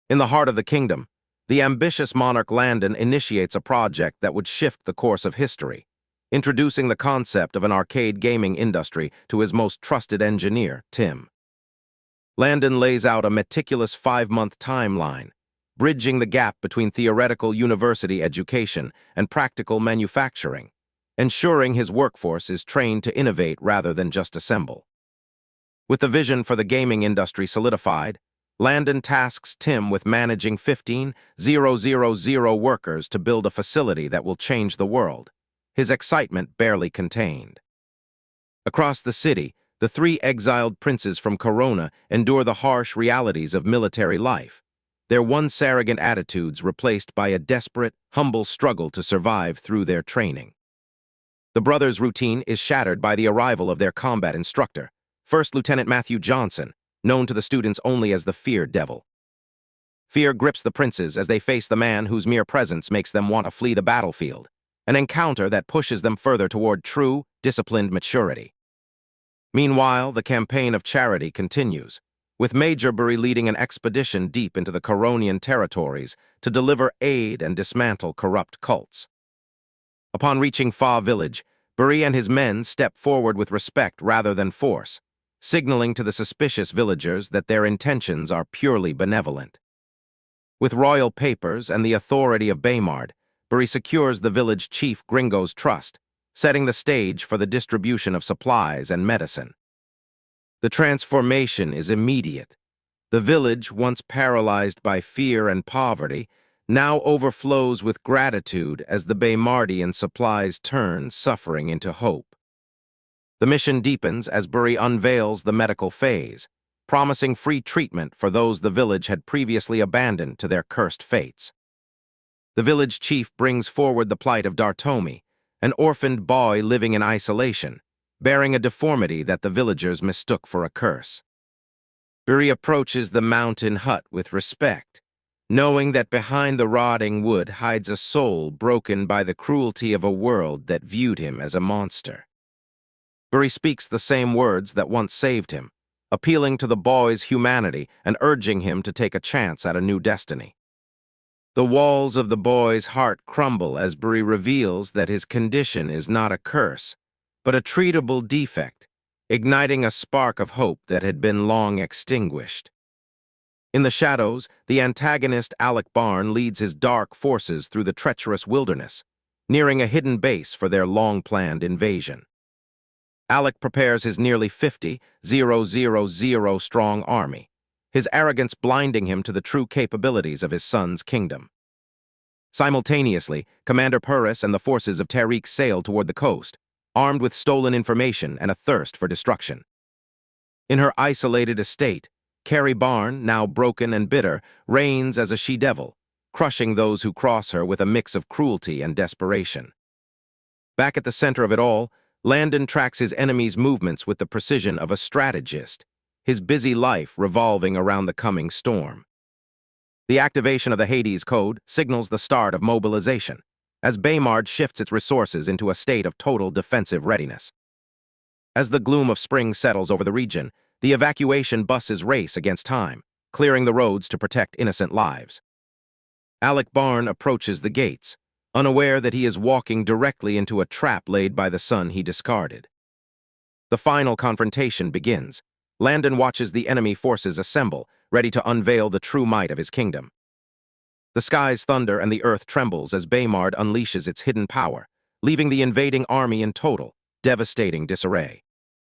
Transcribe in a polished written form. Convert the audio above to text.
In the heart of the kingdom, the ambitious monarch Landon initiates a project that would shift the course of history, introducing the concept of an arcade gaming industry to his most trusted engineer, Tim. Landon lays out a meticulous 5-month timeline, bridging the gap between theoretical university education and practical manufacturing, ensuring his workforce is trained to innovate rather than just assemble. With the vision for the gaming industry solidified, Landon tasks Tim with managing 15,000 workers to build a facility that will change the world, his excitement barely contained. Across the city, the 3 exiled princes from Corona endure the harsh realities of military life, their once arrogant attitudes replaced by a desperate, humble struggle to survive through their training. The brothers' routine is shattered by the arrival of their combat instructor, First Lieutenant Matthew Johnson, known to the students only as the Fear Devil. Fear grips the princes as they face the man whose mere presence makes them want to flee the battlefield, an encounter that pushes them further toward true, disciplined maturity. Meanwhile, the campaign of charity continues, with Major Bury leading an expedition deep into the Coronian territories to deliver aid and dismantle corrupt cults. Upon reaching Fa Village, Bury and his men step forward with respect rather than force, signaling to the suspicious villagers that their intentions are purely benevolent. With royal papers and the authority of Baymard, Bury secures the village chief Gringo's trust, setting the stage for the distribution of supplies and medicine. The transformation is immediate. The village, once paralyzed by fear and poverty, now overflows with gratitude as the Baymardian supplies turn suffering into hope. The mission deepens as Bury unveils the medical phase, promising free treatment for those the village had previously abandoned to their cursed fates. The village chief brings forward the plight of Dartomi, an orphaned boy living in isolation, bearing a deformity that the villagers mistook for a curse. Bury approaches the mountain hut with respect, knowing that behind the rotting wood hides a soul broken by the cruelty of a world that viewed him as a monster. Bury speaks the same words that once saved him, appealing to the boy's humanity and urging him to take a chance at a new destiny. The walls of the boy's heart crumble as Bury reveals that his condition is not a curse, but a treatable defect, igniting a spark of hope that had been long extinguished. In the shadows, the antagonist Landon Barn leads his dark forces through the treacherous wilderness, nearing a hidden base for their long-planned invasion. Alec prepares his nearly 50,000-strong army, his arrogance blinding him to the true capabilities of his son's kingdom. Simultaneously, Commander Purris and the forces of Tariq sail toward the coast, armed with stolen information and a thirst for destruction. In her isolated estate, Carrie Barn, now broken and bitter, reigns as a she-devil, crushing those who cross her with a mix of cruelty and desperation. Back at the center of it all, Landon tracks his enemy's movements with the precision of a strategist, his busy life revolving around the coming storm. The activation of the Hades Code signals the start of mobilization, as Baymard shifts its resources into a state of total defensive readiness. As the gloom of spring settles over the region, the evacuation buses race against time, clearing the roads to protect innocent lives. Landon Barn approaches the gates, unaware that he is walking directly into a trap laid by the son he discarded. The final confrontation begins. Landon watches the enemy forces assemble, ready to unveil the true might of his kingdom. The skies thunder and the earth trembles as Baymard unleashes its hidden power, leaving the invading army in total, devastating disarray.